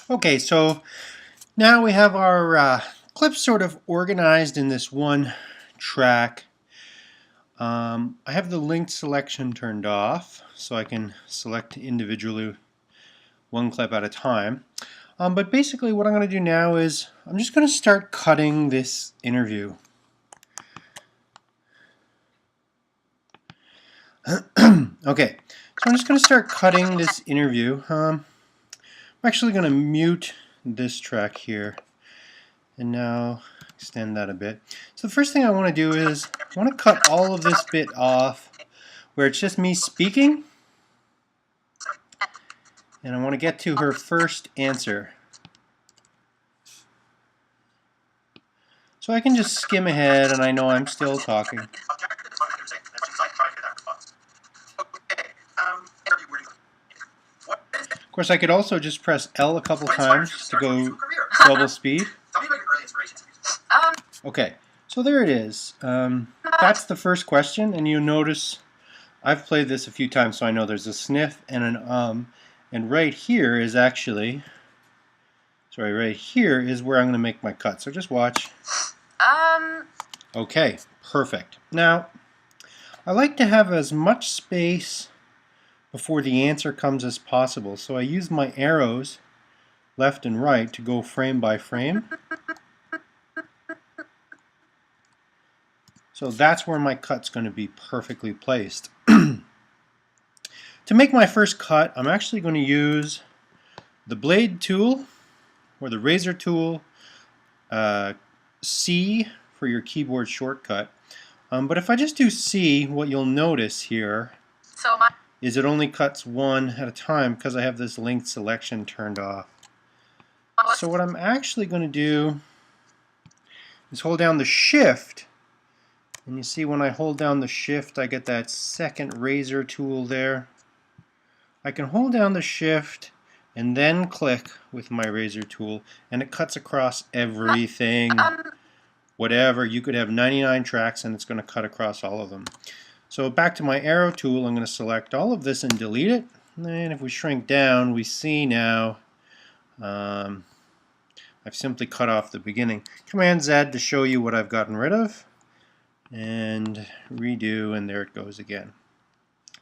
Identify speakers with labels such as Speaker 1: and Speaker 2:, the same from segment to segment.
Speaker 1: Okay, so now we have our clips sort of organized in this one track. I have the linked selection turned off, so I can select individually one clip at a time. But basically what I'm going to do now is I'm just going to start cutting this interview. Okay, so I'm just going to start cutting this interview. I'm actually going to mute this track here and now extend that a bit. So the first thing I want to do is I want to cut all of this bit off where it's just me speaking, and I want to get to her first answer. So I can just skim ahead and I know I'm still talking. Of course, I could also just press L a couple times to go double speed. Okay, so there it is. That's the first question, and you'll notice I've played this a few times, so I know there's a sniff and an and right here is actually, sorry, right here is where I'm going to make my cut. So just watch. Okay, perfect. Now, I like to have as much space before the answer comes as possible, so I use my arrows left and right to go frame by frame. So that's where my cut's going to be perfectly placed. To make my first cut, I'm actually going to use the blade tool or the razor tool, C for your keyboard shortcut. But if I just do C, what you'll notice here is it only cuts one at a time because I have this linked selection turned off. So what I'm actually going to do is hold down the shift, and you see when I hold down the shift I get that second razor tool there. I can hold down the shift and then click with my razor tool and it cuts across everything. Whatever, you could have 99 tracks and it's going to cut across all of them. So back to my arrow tool, I'm going to select all of this and delete it. And if we shrink down, we see now I've simply cut off the beginning. Command Z to show you what I've gotten rid of. And redo, and there it goes again.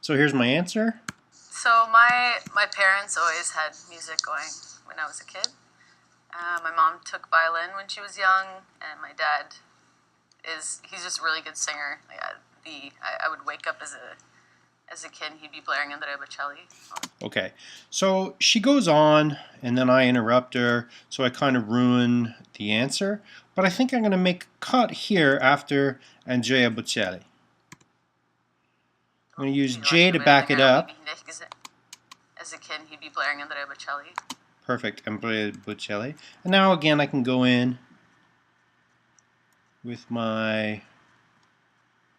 Speaker 1: So here's my answer.
Speaker 2: So my parents always had music going when I was a kid. My mom took violin when she was young, and my dad he's just a really good singer. Like, I would wake up as a kid, and he'd be blaring Andrea Bocelli.
Speaker 1: Okay, so she goes on, and then I interrupt her, so I kind of ruin the answer. But I think I'm going to make a cut here after Andrea Bocelli. I'm going to use J to back it up.
Speaker 2: As a kid, he'd be blaring Andrea Bocelli.
Speaker 1: Perfect, Andrea Bocelli. And now again I can go in with my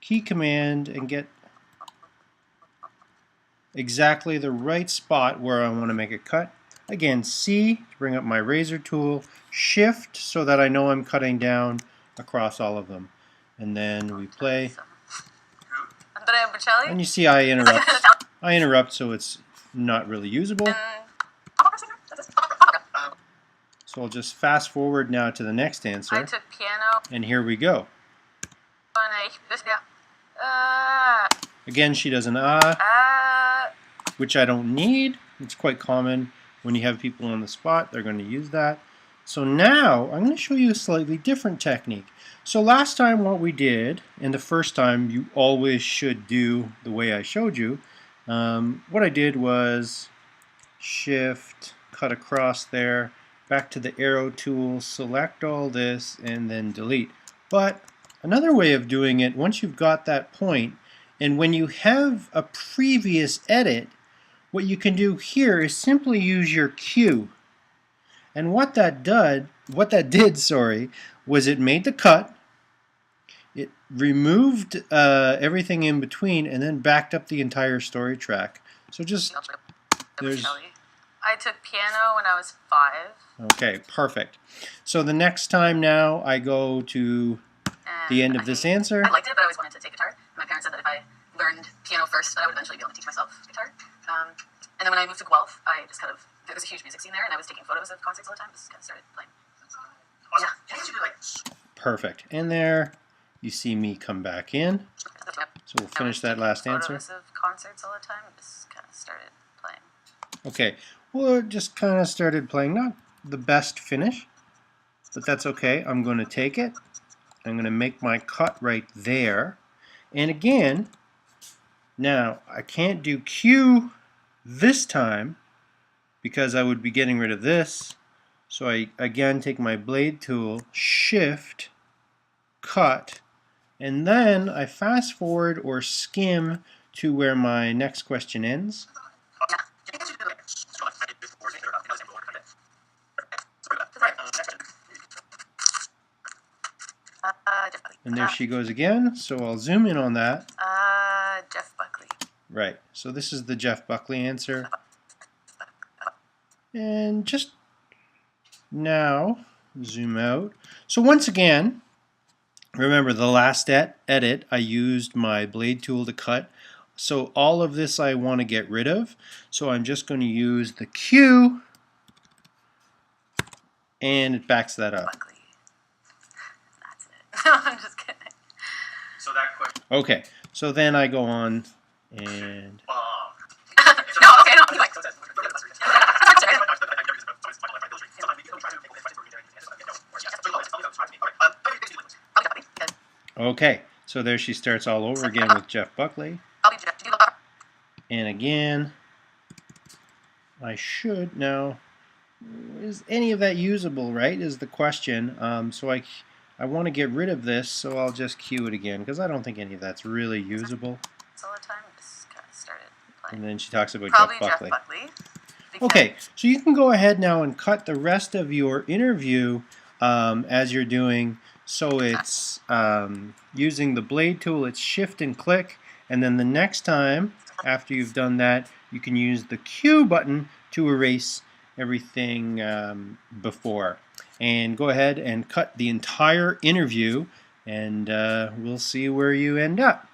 Speaker 1: key command and get exactly the right spot where I want to make a cut. Again, C to bring up my razor tool, Shift so that I know I'm cutting down across all of them. And then we play.
Speaker 2: Andrea Bocelli?
Speaker 1: And you see I interrupt. I interrupt so it's not really usable. So I'll just fast forward now to the next answer.
Speaker 2: I took piano.
Speaker 1: And here we go. Again, she does an which I don't need. It's quite common when you have people on the spot. They're going to use that. So now I'm going to show you a slightly different technique. So last time what we did, and the first time you always should do the way I showed you, what I did was Shift, cut across there, back to the arrow tool, select all this, and then delete. But another way of doing it, once you've got that point, and when you have a previous edit, what you can do here is simply use your Q. And what that did, was it made the cut, it removed everything in between, and then backed up the entire story track. So just there's.
Speaker 2: I took piano when I was 5.
Speaker 1: Okay, perfect. So the next time now I go to the end of this answer.
Speaker 2: I liked it, but I always wanted to take guitar. My parents said that if I learned piano first, that I would eventually be able to teach myself guitar. And then when I moved to Guelph, I just kind of there was a huge music scene there, and I was taking photos of concerts all the time. This kind of started playing.
Speaker 3: Awesome. Yeah. Can you do like...
Speaker 1: Perfect. And there you see me come back in. So we'll finish that last answer.
Speaker 2: Photos of concerts all the time. Just kind of started playing.
Speaker 1: Okay. Well, it just kind of started playing. Not the best finish, but that's okay. I'm going to take it. I'm going to make my cut right there. And again, now I can't do Q this time because I would be getting rid of this. So I again take my blade tool, shift, cut, and then I fast forward or skim to where my next question ends. And there she goes again, so I'll zoom in on that.
Speaker 2: Jeff Buckley.
Speaker 1: Right, so this is the Jeff Buckley answer. And just now, zoom out. So once again, remember the last edit, I used my blade tool to cut. So all of this I want to get rid of. So I'm just going to use the Q, and it backs that up.
Speaker 2: Buckley. That's it. No, I'm just kidding.
Speaker 3: So that question...
Speaker 1: Okay, so then I go on and...
Speaker 2: No, okay, no, like...
Speaker 1: Okay, so there she starts all over again with Jeff Buckley. And again, I should now, is any of that usable, right, is the question. So I want to get rid of this, so I'll just cue it again, because I don't think any of that's really usable.
Speaker 2: All the time, just kind of started playing.
Speaker 1: And then she talks about
Speaker 2: Probably
Speaker 1: Jeff Buckley.
Speaker 2: Okay,
Speaker 1: so you can go ahead now and cut the rest of your interview as you're doing. So it's using the blade tool, it's shift and click, and then the next time after you've done that, you can use the Q button to erase everything before. And go ahead and cut the entire interview, and we'll see where you end up.